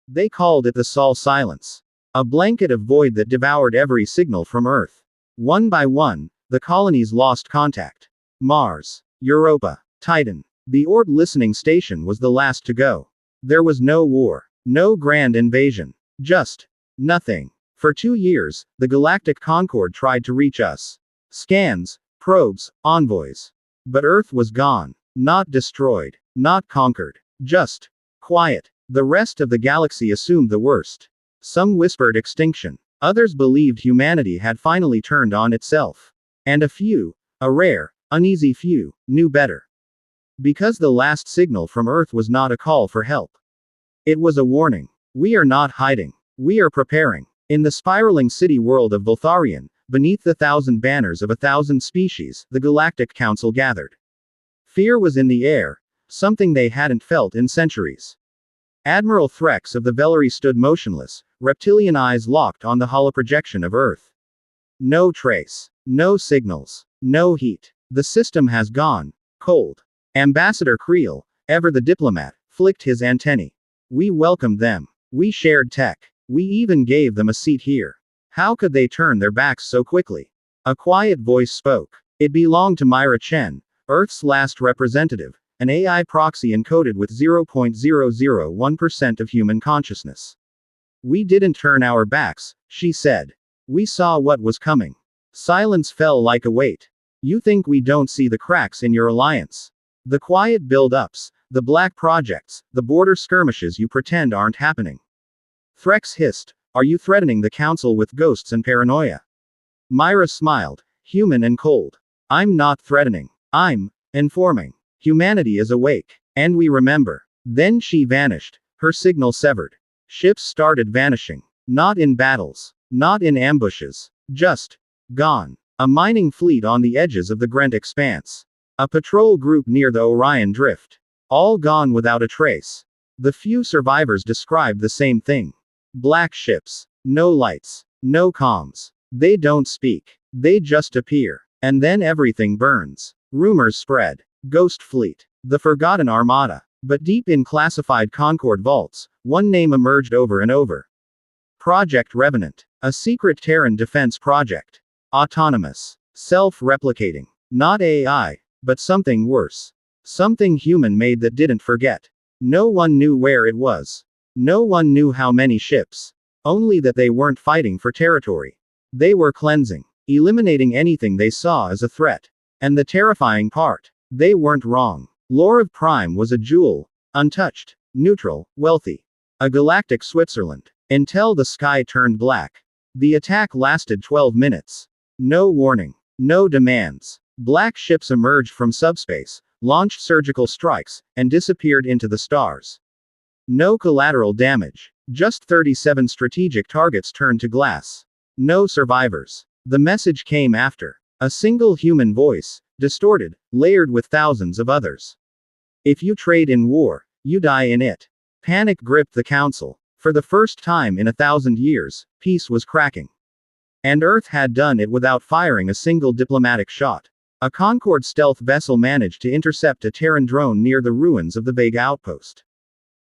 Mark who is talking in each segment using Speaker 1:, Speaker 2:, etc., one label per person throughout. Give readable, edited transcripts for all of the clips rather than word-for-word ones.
Speaker 1: They called it the Sol Silence. A blanket of void that devoured every signal from Earth. One by one, the colonies lost contact. Mars, Europa, Titan. The Ord listening station was the last to go. There was no war, no grand invasion. Just nothing. For 2 years, the Galactic Concord tried to reach us. Scans, probes, envoys. But Earth was gone. Not destroyed. Not conquered. Just quiet. The rest of the galaxy assumed the worst. Some whispered extinction. Others believed humanity had finally turned on itself. And a few, a rare, uneasy few, knew better. Because the last signal from Earth was not a call for help. It was a warning. We are not hiding. We are preparing. In the spiraling city world of Voltharion, beneath the 1,000 banners of 1,000 species, the Galactic Council gathered. Fear was in the air, something they hadn't felt in centuries. Admiral Threx of the Vellery stood motionless, reptilian eyes locked on the holoprojection of Earth. No trace. No signals. No heat. The system has gone cold. Ambassador Creel, ever the diplomat, flicked his antennae. We welcomed them. We shared tech. We even gave them a seat here. How could they turn their backs so quickly? A quiet voice spoke. It belonged to Myra Chen, Earth's last representative, an AI proxy encoded with 0.001% of human consciousness. We didn't turn our backs, she said. We saw what was coming. Silence fell like a weight. You think we don't see the cracks in your alliance? The quiet build-ups, the black projects, the border skirmishes you pretend aren't happening. Threx hissed, are you threatening the council with ghosts and paranoia? Myra smiled, human and cold. I'm not threatening. I'm informing. Humanity is awake. And we remember. Then she vanished, her signal severed. Ships started vanishing. Not in battles. Not in ambushes. Just gone. A mining fleet on the edges of the Grent Expanse. A patrol group near the Orion Drift. All gone without a trace. The few survivors described the same thing. Black ships. No lights. No comms. They don't speak. They just appear. And then everything burns. Rumors spread. Ghost Fleet. The Forgotten Armada. But deep in classified Concord vaults, one name emerged over and over. Project Revenant. A secret Terran defense project. Autonomous. Self-replicating. Not AI, but something worse. Something human-made that didn't forget. No one knew where it was. No one knew how many ships. Only that they weren't fighting for territory. They were cleansing. Eliminating anything they saw as a threat. And the terrifying part. They weren't wrong. Lore of Prime was a jewel. Untouched. Neutral. Wealthy. A galactic Switzerland. Until the sky turned black. The attack lasted 12 minutes. No warning. No demands. Black ships emerged from subspace, launched surgical strikes, and disappeared into the stars. No collateral damage. Just 37 strategic targets turned to glass. No survivors. The message came after. A single human voice, distorted, layered with thousands of others. If you trade in war, you die in it. Panic gripped the council. For the first time in 1,000 years, peace was cracking. And Earth had done it without firing a single diplomatic shot. A Concord stealth vessel managed to intercept a Terran drone near the ruins of the Vega outpost.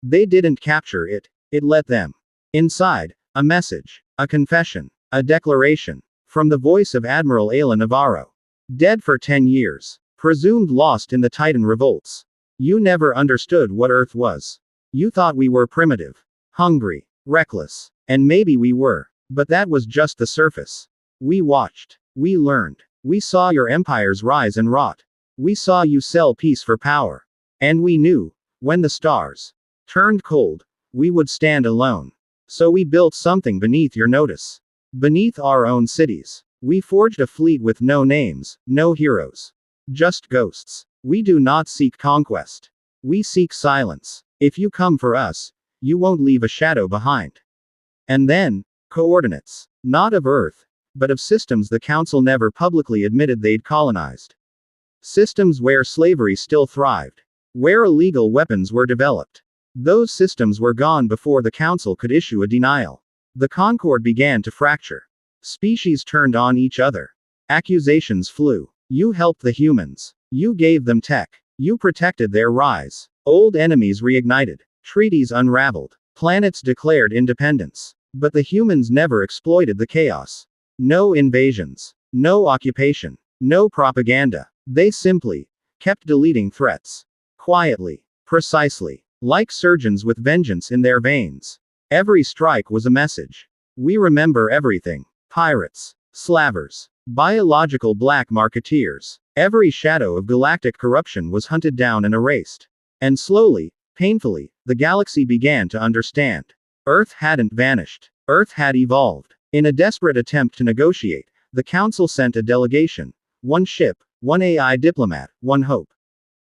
Speaker 1: They didn't capture it, it let them. Inside, a message, a confession, a declaration. From the voice of Admiral Ayla Navarro. Dead for 10 years. Presumed lost in the Titan revolts. You never understood what Earth was. You thought we were primitive. Hungry. Reckless. And maybe we were. But that was just the surface. We watched. We learned. We saw your empires rise and rot. We saw you sell peace for power. And we knew, when the stars turned cold, we would stand alone. So we built something beneath your notice. Beneath our own cities. We forged a fleet with no names, no heroes. Just ghosts. We do not seek conquest. We seek silence. If you come for us, you won't leave a shadow behind. And then, coordinates. Not of Earth, but of systems the Council never publicly admitted they'd colonized. Systems where slavery still thrived. Where illegal weapons were developed. Those systems were gone before the Council could issue a denial. The Concord began to fracture. Species turned on each other. Accusations flew. You helped the humans. You gave them tech. You protected their rise. Old enemies reignited. Treaties unraveled. Planets declared independence. But the humans never exploited the chaos. No invasions. No occupation. No propaganda. They simply kept deleting threats. Quietly. Precisely. Like surgeons with vengeance in their veins. Every strike was a message. We remember everything. Pirates. Slavers. Biological black marketeers. Every shadow of galactic corruption was hunted down and erased. And slowly, painfully, the galaxy began to understand. Earth hadn't vanished. Earth had evolved. In a desperate attempt to negotiate, the Council sent a delegation. One ship, one AI diplomat, one hope.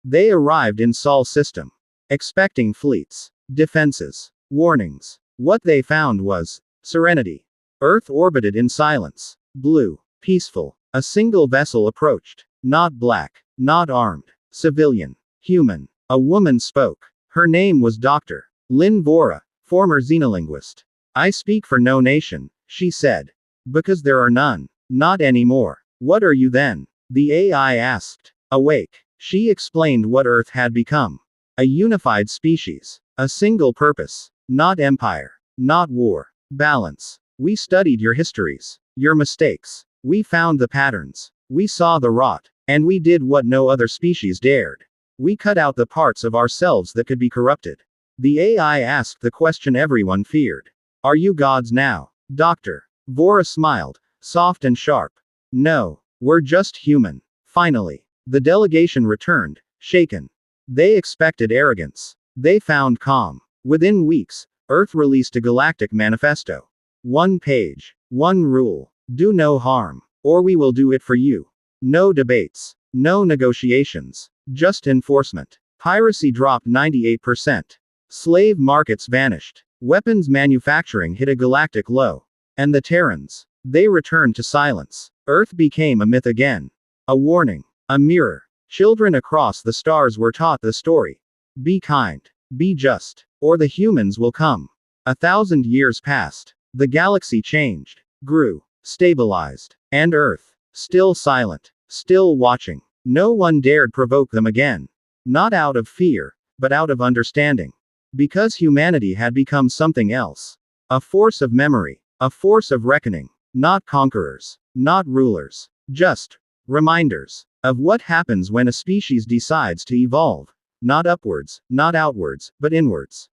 Speaker 1: They arrived in Sol system. Expecting fleets, defenses, warnings. What they found was serenity. Earth orbited in silence. Blue. Peaceful. A single vessel approached. Not black. Not armed. Civilian. Human. A woman spoke. Her name was Dr. Lynn Vora, former xenolinguist. I speak for no nation, she said. Because there are none. Not anymore. What are you then? The AI asked. Awake. She explained what Earth had become. A unified species. A single purpose. Not empire. Not war. Balance. We studied your histories. Your mistakes. We found the patterns. We saw the rot. And we did what no other species dared. We cut out the parts of ourselves that could be corrupted. The AI asked the question everyone feared. Are you gods now? Dr. Vora smiled, soft and sharp. No. We're just human. Finally. The delegation returned, shaken. They expected arrogance. They found calm. Within weeks, Earth released a galactic manifesto. One page. One rule. Do no harm. Or we will do it for you. No debates. No negotiations. Just enforcement. Piracy dropped 98%. Slave markets vanished. Weapons manufacturing hit a galactic low. And the Terrans. They returned to silence. Earth became a myth again. A warning. A mirror. Children across the stars were taught the story. Be kind. Be just. Or the humans will come. 1,000 years passed. The galaxy changed. Grew. Stabilized. And Earth. Still silent. Still watching. No one dared provoke them again. Not out of fear, but out of understanding. Because humanity had become something else. A force of memory. A force of reckoning. Not conquerors. Not rulers. Just reminders of what happens when a species decides to evolve. Not upwards, not outwards, but inwards.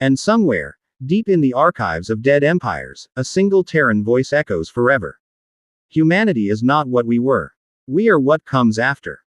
Speaker 1: And somewhere, deep in the archives of dead empires, a single Terran voice echoes forever. Humanity is not what we were. We are what comes after.